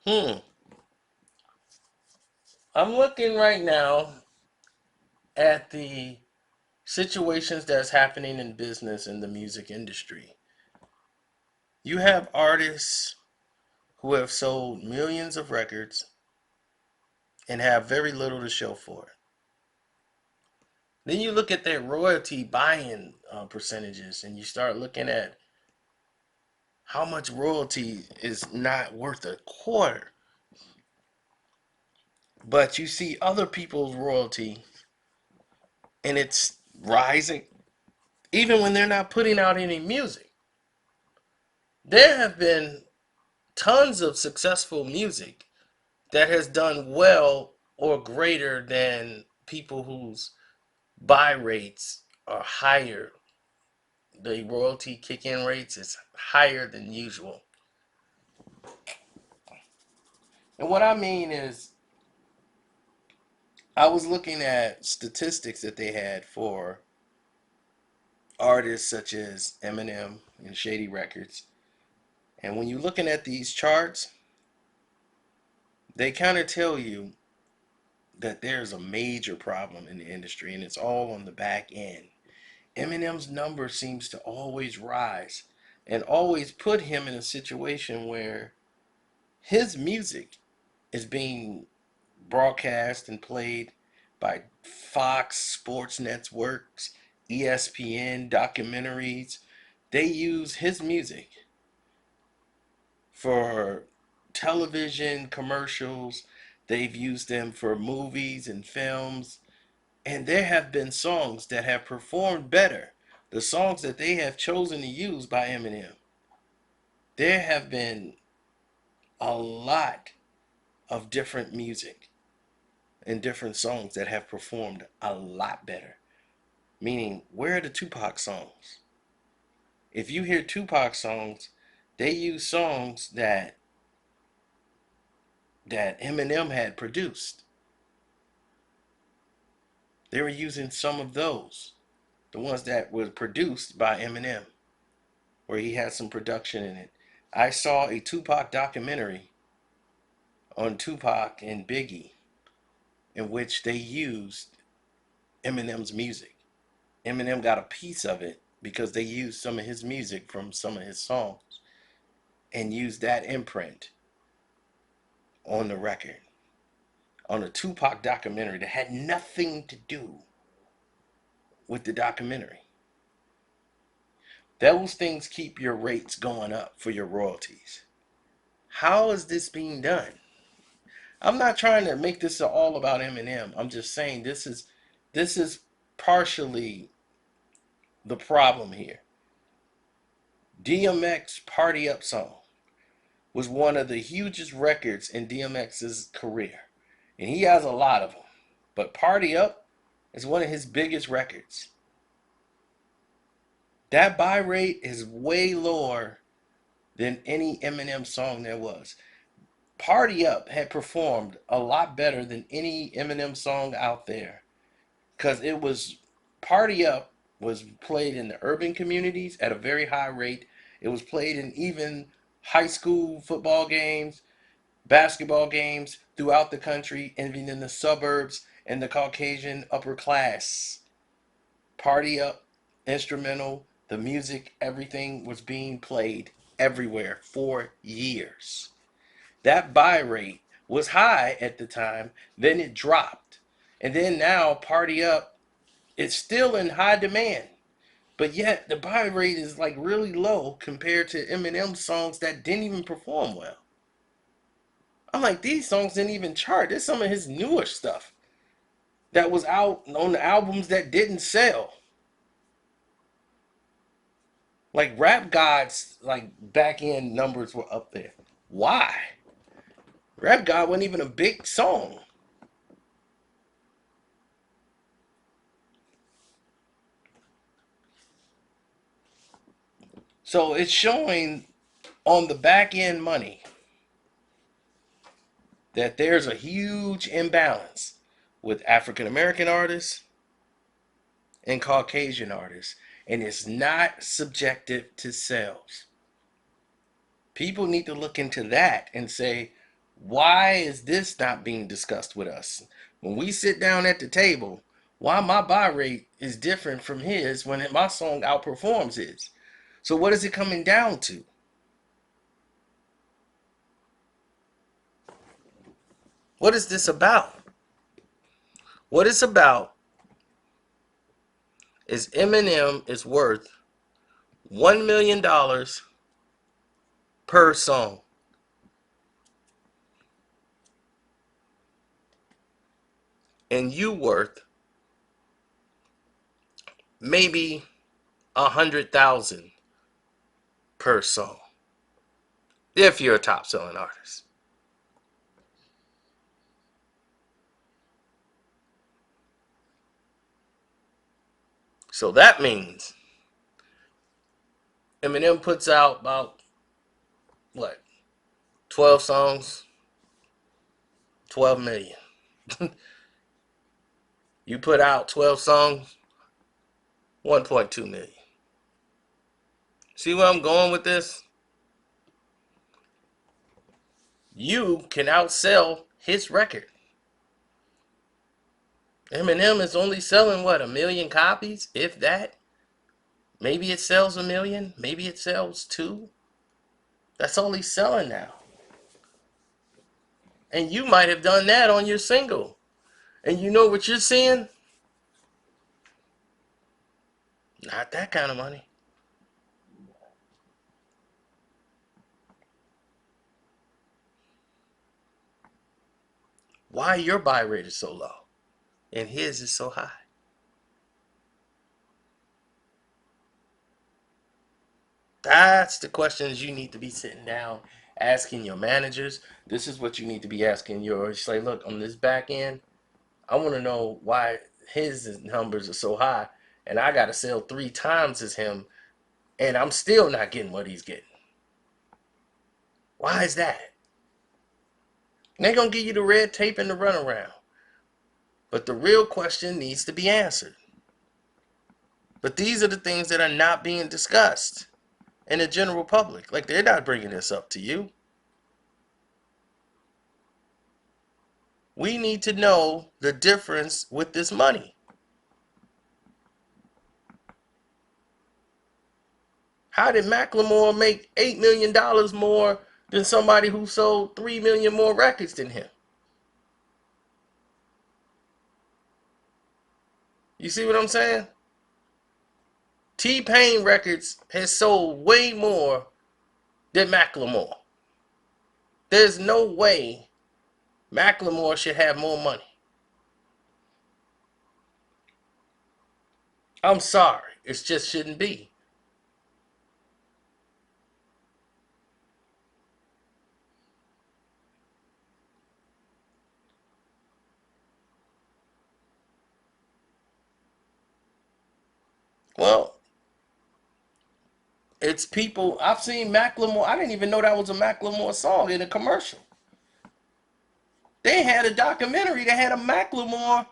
Hmm. I'm looking right now at the situations that's happening in business in the music industry. You have artists who have sold millions of records and have very little to show for it. Then you look at their royalty buy-in percentages, and you start looking at how much royalty is not worth a quarter. But you see other people's royalty, and it's rising, even when they're not putting out any music. There have been tons of successful music that has done well or greater than people whose buy rates are higher. The royalty kick in rates is higher than usual. And what I mean is, I was looking at statistics that they had for artists such as Eminem and Shady Records. And when you're looking at these charts, they kind of tell you that there's a major problem in the industry and it's all on the back end. Eminem's number seems to always rise and always put him in a situation where his music is being broadcast and played by Fox Sports Networks, ESPN, documentaries. They use his music for television commercials. They've used them for movies and films. And there have been songs that have performed better. The songs that they have chosen to use by Eminem. There have been a lot of different music and different songs that have performed a lot better. Meaning, where are the Tupac songs? If you hear Tupac songs, they use songs that Eminem had produced. They were using some of those, the ones that were produced by Eminem, where he had some production in it. I saw a Tupac documentary on Tupac and Biggie in which they used Eminem's music. Eminem got a piece of it because they used some of his music from some of his songs and used that imprint on the record on a Tupac documentary that had nothing to do with the documentary. Those things keep your rates going up for your royalties. How is this being done? I'm not trying to make this all about Eminem. I'm just saying this is partially the problem here. DMX Party Up song was one of the hugest records in DMX's career. And he has a lot of them. But Party Up is one of his biggest records. That buy rate is way lower than any Eminem song there was. Party Up had performed a lot better than any Eminem song out there because it was Party Up was played in the urban communities at a very high rate. It was played in even high school football games, basketball games throughout the country, and even in the suburbs and the Caucasian upper class. Party Up, instrumental, the music, everything was being played everywhere for years. That buy rate was high at the time, then it dropped. And then now Party Up, it's still in high demand. But yet the buy rate is like really low compared to Eminem songs that didn't even perform well. I'm like, these songs didn't even chart. There's some of his newer stuff that was out on the albums that didn't sell. Like Rap God's like back end numbers were up there. Why? Rap God wasn't even a big song. So it's showing on the back end money that there's a huge imbalance with African American artists and Caucasian artists, and it's not subjective to sales. People need to look into that and say, Why is this not being discussed with us? When we sit down at the table, why my buy rate is different from his when my song outperforms his? So what is it coming down to? What is this about? What it's about is Eminem is worth $1 million per song. And you worth maybe 100,000 per song. If you're a top selling artist. So that means Eminem puts out about what? 12 songs, 12 million. You put out 12 songs, 1.2 million. See where I'm going with this? You can outsell his record. Eminem is only selling what, 1 million copies, if that? Maybe it sells 1 million, maybe it sells 2. That's all he's selling now. And you might have done that on your single. And you know what you're seeing? Not that kind of money. Why your buy rate is so low and his is so high? That's the questions you need to be sitting down asking your managers. This is what you need to be asking your, say, look, on this back end, I want to know why his numbers are so high and I got to sell 3 times as him and I'm still not getting what he's getting. Why is that? And they're going to give you the red tape and the runaround. But the real question needs to be answered. But these are the things that are not being discussed in the general public. Like, they're not bringing this up to you. We need to know the difference with this money. How did Macklemore make $8 million more than somebody who sold 3 million more records than him? You see what I'm saying? T-Pain Records has sold way more than Macklemore. There's no way Macklemore should have more money. I'm sorry. It just shouldn't be. Well, it's people. I've seen Macklemore. I didn't even know that was a Macklemore song in a commercial. They had a documentary that had a Macklemore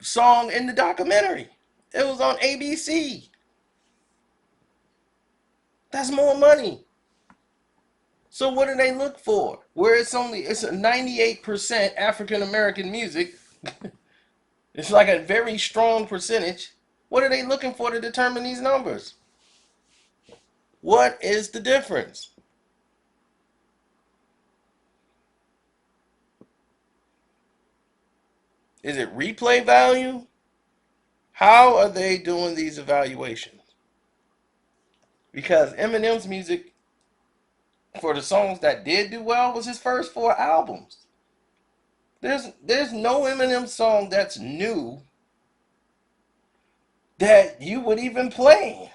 song in the documentary. It was on ABC. That's more money. So what do they look for? Where it's a 98% African American music. It's like a very strong percentage. What are they looking for to determine these numbers? What is the difference? Is it replay value? How are they doing these evaluations? Because Eminem's music for the songs that did do well was his first 4 albums. There's no Eminem song that's new that you would even play.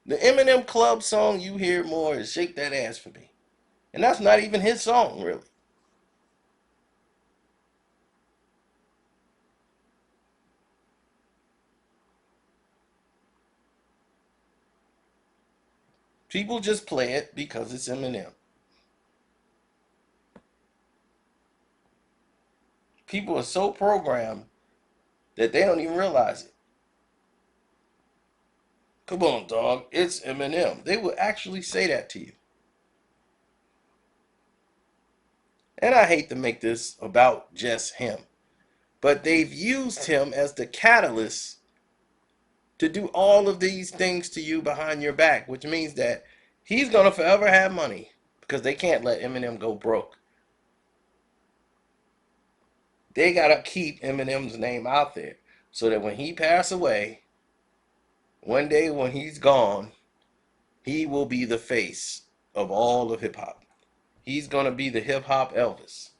The Eminem club song you hear more is Shake That Ass for Me. And that's not even his song, really. People just play it because it's Eminem. People are so programmed that they don't even realize it. Come on, dog. It's Eminem. They will actually say that to you. And I hate to make this about just him, but they've used him as the catalyst to do all of these things to you behind your back, which means that he's going to forever have money because they can't let Eminem go broke. They got to keep Eminem's name out there so that when he pass away, one day when he's gone, he will be the face of all of hip hop. He's going to be the hip hop Elvis.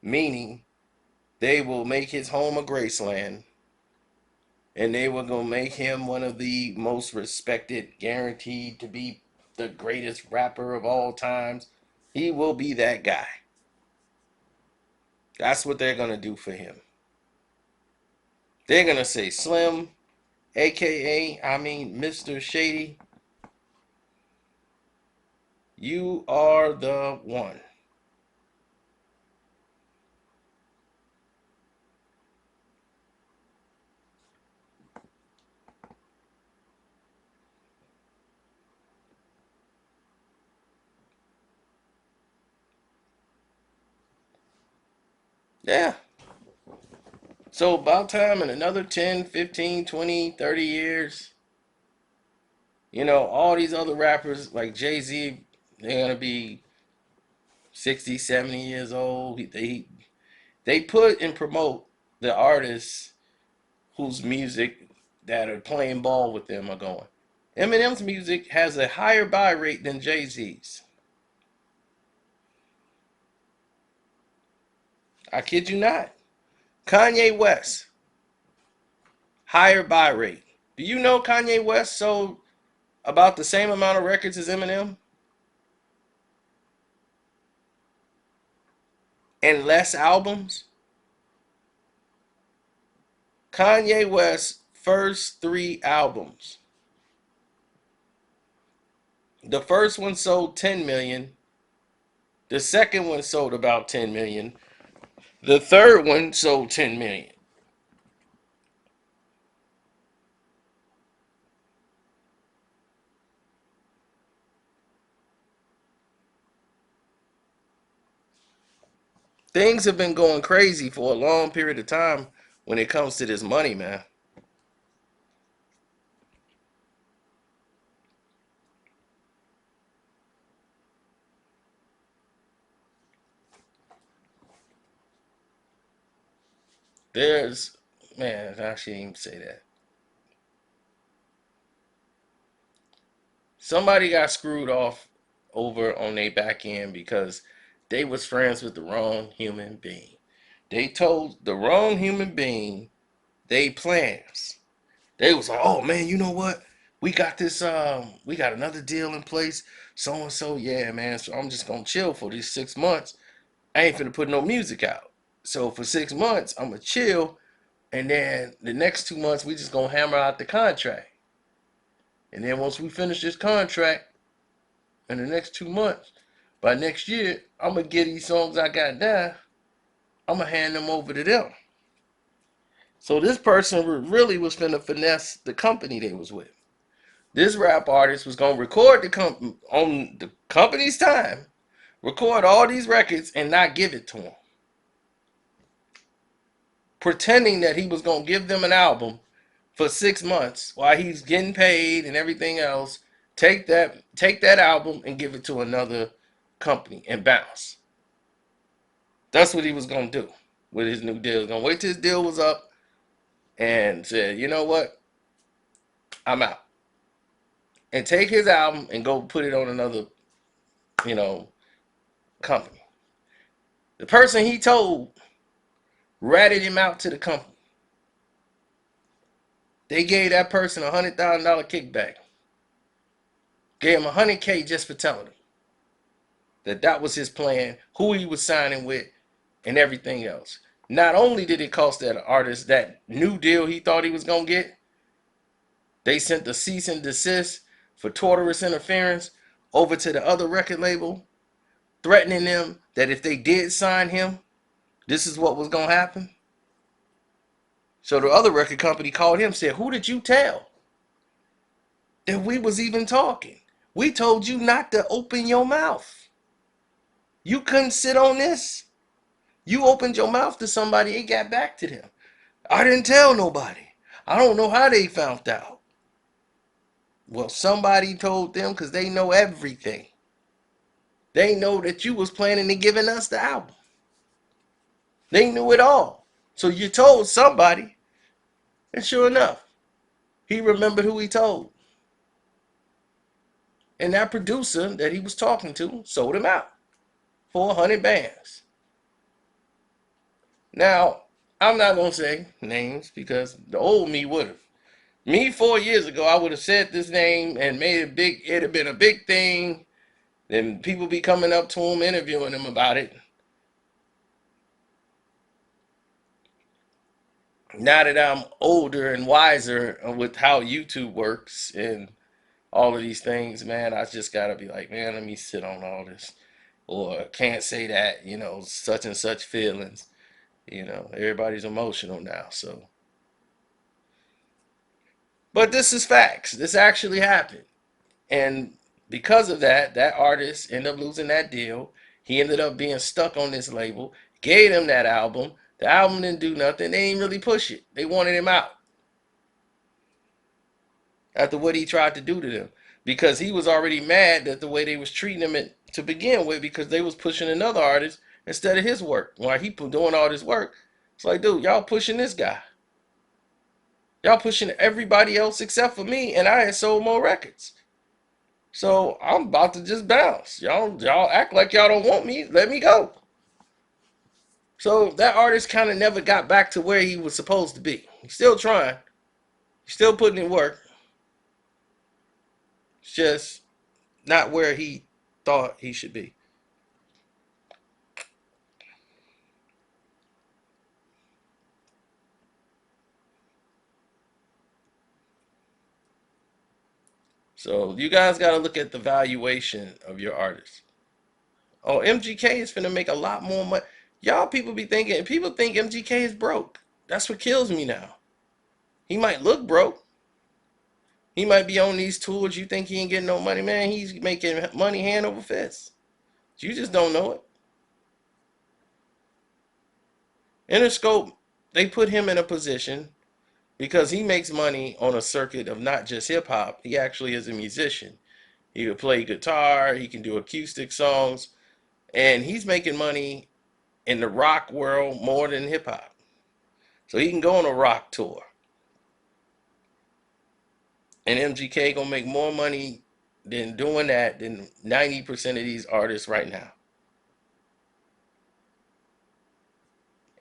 Meaning, they will make his home a Graceland, and they were going to make him one of the most respected, guaranteed to be the greatest rapper of all times. He will be that guy. That's what they're going to do for him. They're going to say, Slim, aka, Mr. Shady, you are the one. Yeah. So about time in another 10, 15, 20, 30 years, all these other rappers like Jay-Z, they're going to be 60, 70 years old. They put and promote the artists whose music that are playing ball with them are going. Eminem's music has a higher buy rate than Jay-Z's. I kid you not. Kanye West, higher buy rate. Do you know Kanye West sold about the same amount of records as Eminem? And less albums? Kanye West's first 3 albums. The first one sold 10 million. The second one sold about 10 million. The third one sold 10 million. Things have been going crazy for a long period of time when it comes to this money, man. There's, man, I shouldn't even say that. Somebody got screwed off over on their back end because they was friends with the wrong human being. They told the wrong human being they plans. They was like, oh man, you know what? We got this we got another deal in place. So and so, yeah, man. So I'm just gonna chill for these 6 months. I ain't finna put no music out. So for 6 months, I'm gonna chill, and then the next 2 months we just gonna hammer out the contract. And then once we finish this contract in the next 2 months, by next year, I'm gonna get these songs I got down. I'm gonna hand them over to them. So this person really was finna finesse the company they was with. This rap artist was gonna record on the company's time, record all these records and not give it to them, pretending that he was gonna give them an album for 6 months while he's getting paid and everything else. Take that album and give it to another company and bounce. That's what he was gonna do with his new deal. He was gonna wait till his deal was up and said, you know what, I'm out, and take his album and go put it on another, you know, company. The person he told ratted him out to the company. They gave that person $100,000 kickback. Gave him $100K just for telling him that was his plan, who he was signing with, and everything else. Not only did it cost that artist that new deal he thought he was gonna get, they sent the cease and desist for torturous interference over to the other record label, threatening them that if they did sign him, This is what was going to happen. So the other record company called him and said, who did you tell that we was even talking? We told you not to open your mouth. You couldn't sit on this. You opened your mouth to somebody, it got back to them. I didn't tell nobody. I don't know how they found out. Well, somebody told them because they know everything. They know that you was planning to giving us the album. They knew it all. So you told somebody. And sure enough, he remembered who he told. And that producer that he was talking to sold him out for 100 bands. Now, I'm not going to say names because the old me would have. Me 4 years ago, I would have said this name and made it big. It'd have been a big thing. Then people be coming up to him, interviewing him about it. Now that I'm older and wiser with how YouTube works and all of these things, man, I just gotta be like, man, let me sit on all this. Or can't say that, such and such feelings. Everybody's emotional now, so. But this is facts. This actually happened. And because of that, that artist ended up losing that deal. He ended up being stuck on this label. Gave him that album. The album didn't do nothing. They didn't really push it. They wanted him out after what he tried to do to them. Because he was already mad that the way they was treating him to begin with, because they was pushing another artist instead of his work. While he doing all this work, it's like, dude, y'all pushing this guy. Y'all pushing everybody else except for me, and I had sold more records. So I'm about to just bounce. Y'all act like y'all don't want me. Let me go. So that artist kind of never got back to where he was supposed to be. He's still trying. He's still putting in work. It's just not where he thought he should be. So you guys got to look at the valuation of your artist. Oh, MGK is finna make a lot more money. Y'all people think MGK is broke. That's what kills me now. He might look broke. He might be on these tours. You think he ain't getting no money, man? He's making money hand over fist. You just don't know it. Interscope, they put him in a position because he makes money on a circuit of not just hip hop. He actually is a musician. He can play guitar. He can do acoustic songs, and he's making money in the rock world more than hip hop. So he can go on a rock tour. And MGK gonna make more money than doing that than 90% of these artists right now.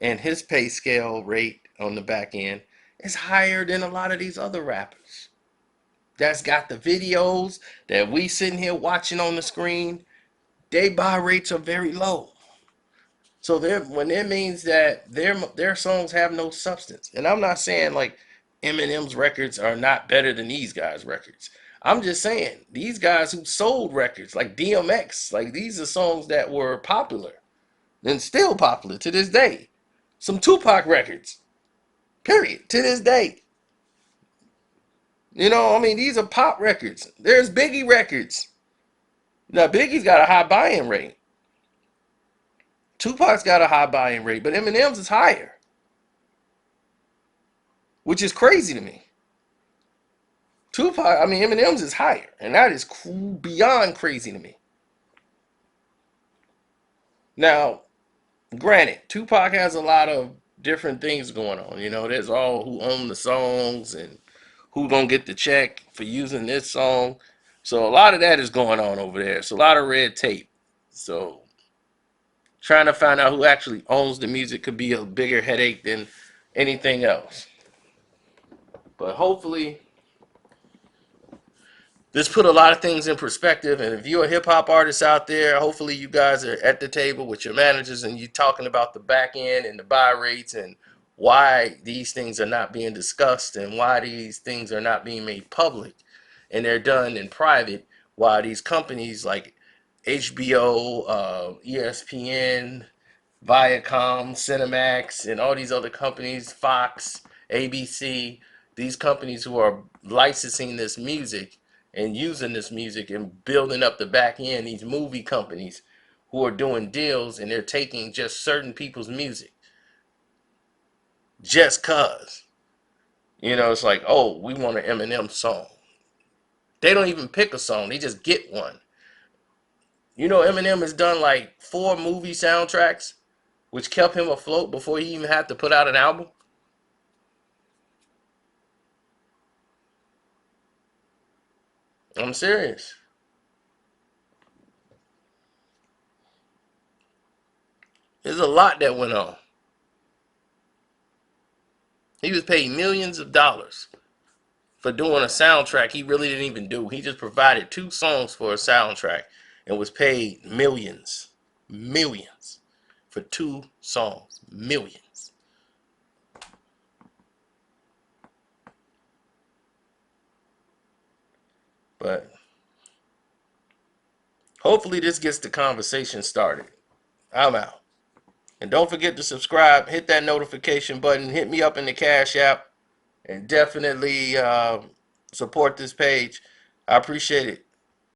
And his pay scale rate on the back end is higher than a lot of these other rappers. That's got the videos that we sitting here watching on the screen. Their buy rates are very low. So when it means that their songs have no substance. And I'm not saying like Eminem's records are not better than these guys' records. I'm just saying these guys who sold records like DMX, like these are songs that were popular and still popular to this day. Some Tupac records, period, to this day. I mean, these are pop records. There's Biggie records. Now, Biggie's got a high buy-in rate. Tupac's got a high buy-in rate, but Eminem's is higher, which is crazy to me. Eminem's is higher, and that is beyond crazy to me. Now, granted, Tupac has a lot of different things going on. There's all who own the songs and who gonna get the check for using this song. So a lot of that is going on over there. It's a lot of red tape. So trying to find out who actually owns the music could be a bigger headache than anything else. But hopefully this put a lot of things in perspective. And if you're a hip hop artist out there, hopefully you guys are at the table with your managers and you're talking about the back end and the buy rates and why these things are not being discussed and why these things are not being made public and they're done in private, while these companies like HBO, ESPN, Viacom, Cinemax, and all these other companies, Fox, ABC, these companies who are licensing this music and using this music and building up the back end, these movie companies who are doing deals and they're taking just certain people's music just cause. It's like, oh, we want an Eminem song. They don't even pick a song, they just get one. Eminem has done like 4 movie soundtracks, which kept him afloat before he even had to put out an album. I'm serious. There's a lot that went on. He was paid millions of dollars for doing a soundtrack he really didn't even do. He just provided 2 songs for a soundtrack and was paid millions. Millions for 2 songs. Millions. But hopefully this gets the conversation started. I'm out. And don't forget to subscribe, hit that notification button, hit me up in the Cash App, and definitely support this page. I appreciate it.